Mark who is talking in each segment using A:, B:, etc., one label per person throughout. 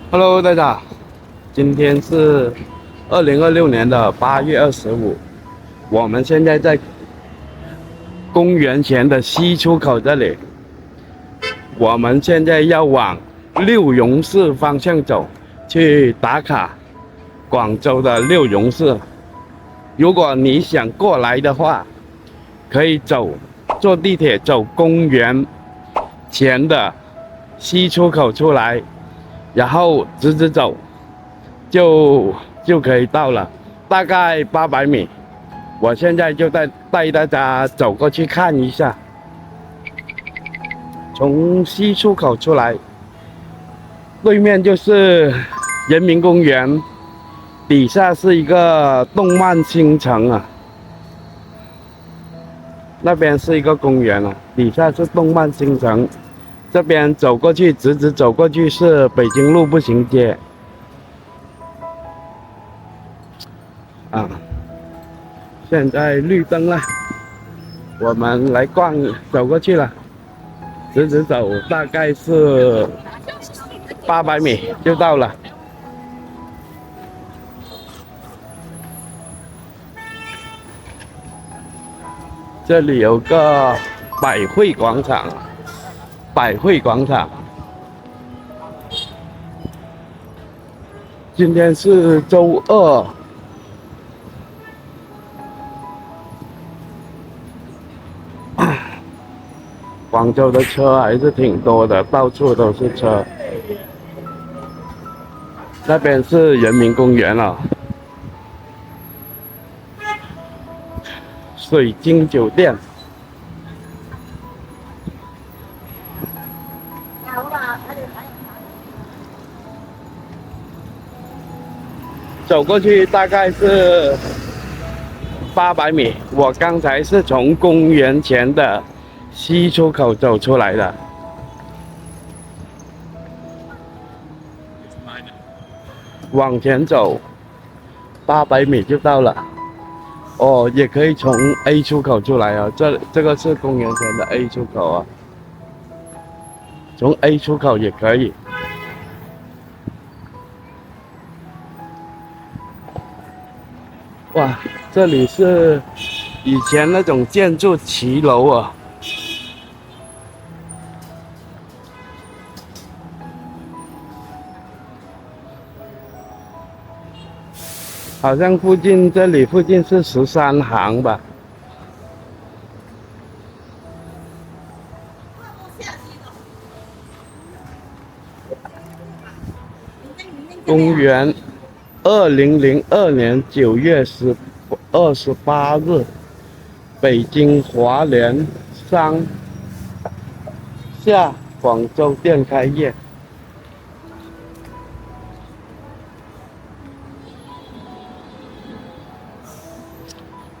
A: Hello，大家好，今天是2026年的8月25，我们现在在公元前的西出口这里，我们现在要往六榕寺方向走，去打卡廣州的六榕寺。如果你想過來的話，可以坐地鐵走公元前的西出口出來。然後直走就可以到了，大概800米。我現在就帶大家走過去看一下。從西出口出來，對面就是人民公園，底下是一個動漫星城啊。那邊是一個公園啊，底下是動漫星城。這邊走過去，直走過去是北京路步行街。現在綠燈了，我們來走過去了，直走大概是800米就到了。這裡有個百匯廣場。今天是周二，廣州的車還是挺多的，到處都是車。那邊是人民公園了，水晶酒店。走過去大概是800米，我剛才是從公元前的西出口走出來的。往前走800米就到了。哦，也可以從 A 出口出來啊，這個是公元前的 A 出口啊，從 A 出口也可以。哇，這裡是以前那種建築騎樓啊，好像這裡附近是13行吧。公元2002年9月28日，北京華聯商廈廣州店開業。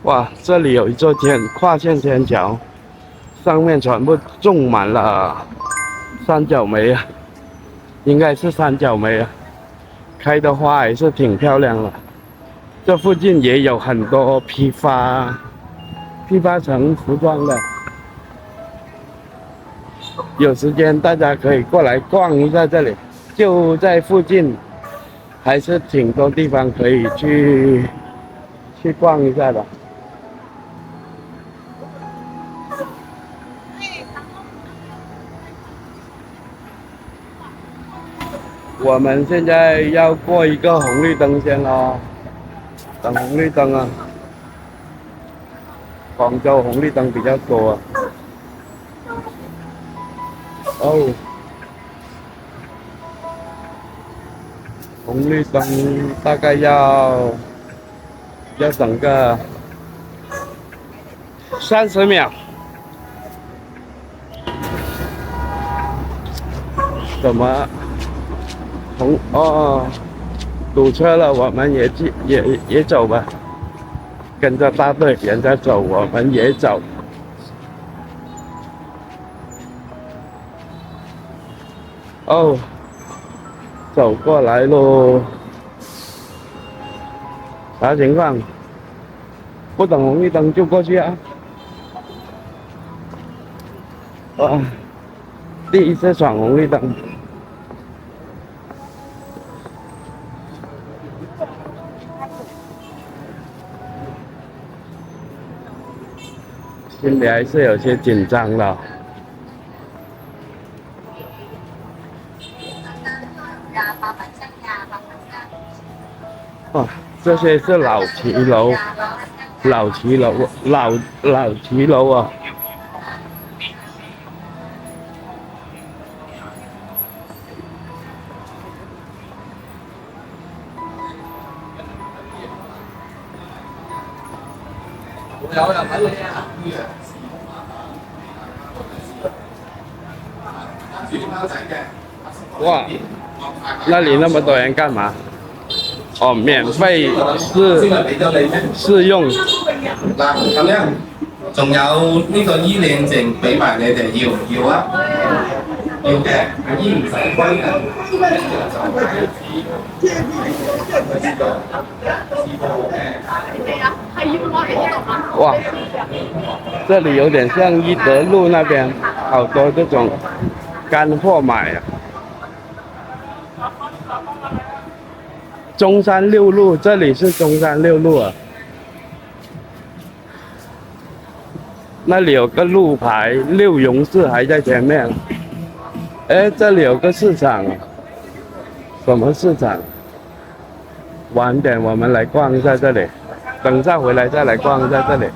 A: 哇，這裡有一座跨線天橋，上面全部種滿了三角梅啊，應該是三角梅啊。開的花還是挺漂亮的。這附近也有很多批發成服裝的，有時間大家可以過來逛一下這裡，就在附近，還是挺多地方可以去逛一下的。我們現在要過一個紅綠燈線咯，等紅綠燈啊。廣州紅綠燈比較多啊。哦，紅綠燈大概要等個30秒。怎麼？堵車了，我們也走吧，跟着大隊人家走，我們也走。哦，走過來咯，啥情況？不等紅綠燈就過去啊？哇，第一次闖紅綠燈。心裡還是有些緊張的。哇，這些是老騎樓，老騎樓，老騎樓啊！哇，那裡那麼多人幹嘛？哦，免費試用。
B: 嗱，咁樣，仲有呢個醫領證俾埋你哋，要唔要啊？要嘅，醫唔使歸嘅。
A: 哇，這裡有點像一德路那邊，好多這種乾貨買啊。中山六路，這裡是中山六路啊。那裡有個路牌，六榕市還在前面。哎，這裡有個市場啊，什麼市場？晚點我們來逛一下這裡，等下回來再來逛一下這裡。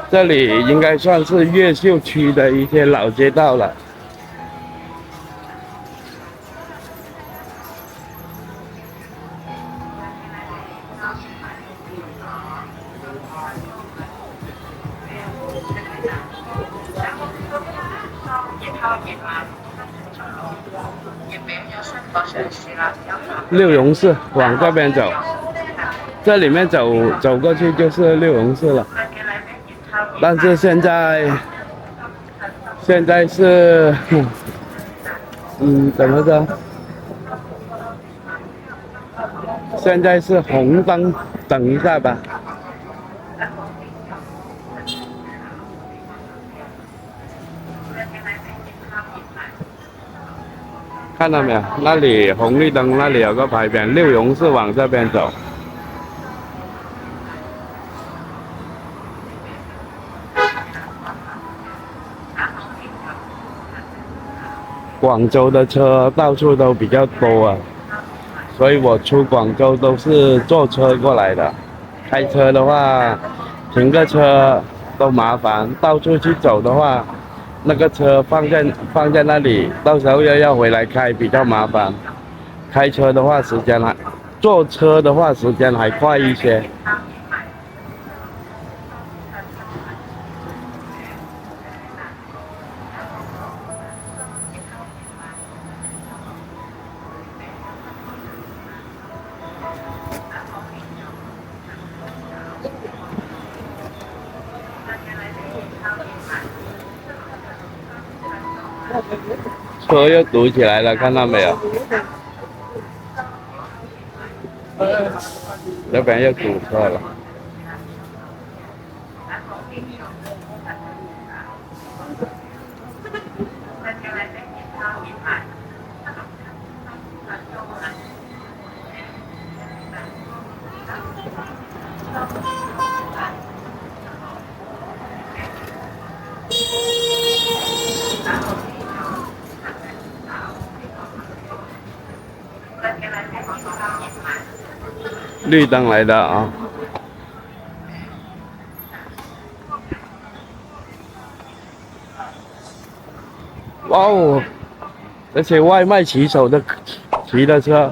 A: 這裡應該算是越秀區的一些老街道了。六榕市往這邊走，這裡面走過去就是六榕市了。但是現在是，怎麼說？現在是紅燈，等一下吧。看到沒有？那裡紅綠燈，那裡有個牌匾，六榕市往這邊走。廣州的車到處都比較多啊，所以我出廣州都是坐車過來的。開車的話，停個車都麻煩，到處去走的話，那個車放在那裡，到時候又要回來開，比較麻煩。開車的話坐車的話時間還快一些。車又堵起來了，看到沒有？這邊又堵車了。綠燈來的啊！哇哦，這些外賣騎手的騎的車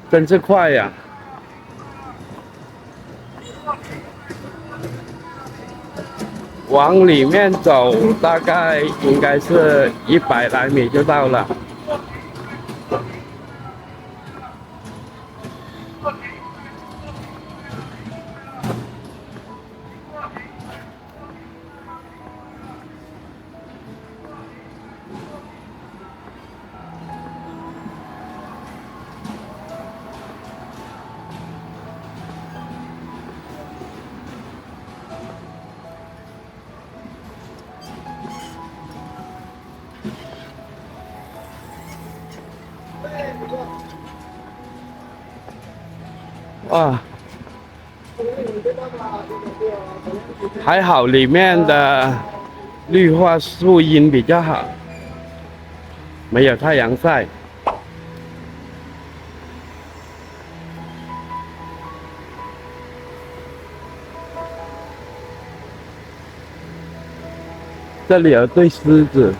A: 真是快呀！往裡面走，大概應該是100來米就到了。哇，还好里面的绿化树荫比较好，没有太陽曬。這裡有對獅子，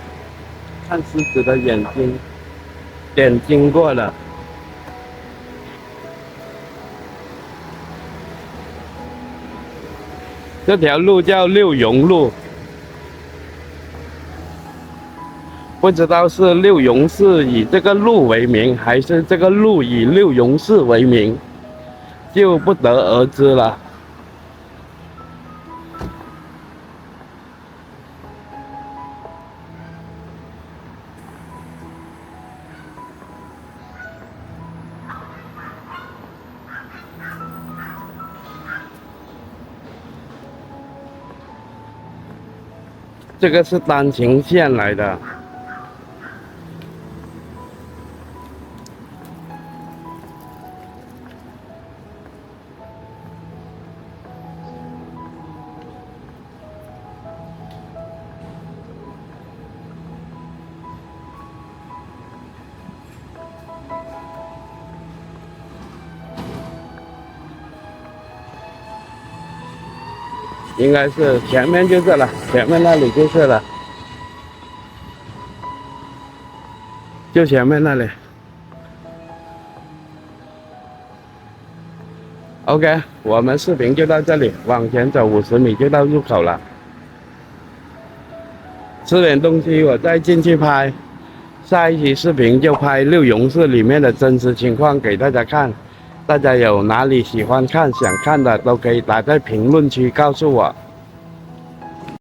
A: 看獅子的眼睛，點睛過了。這條路叫六榕路，不知道是六榕寺以這個路為名，還是這個路以六榕寺為名，就不得而知了。這個是單行線來的，應該是前面就是了，前面那裡就是了，就前面那裡。OK， 我們視頻就到這裡，往前走50米就到入口了。吃點東西，我再進去拍。下一期視頻就拍六榕寺裡面的真實情況給大家看。大家有哪裡喜歡看、想看的，都可以打在評論區告訴我。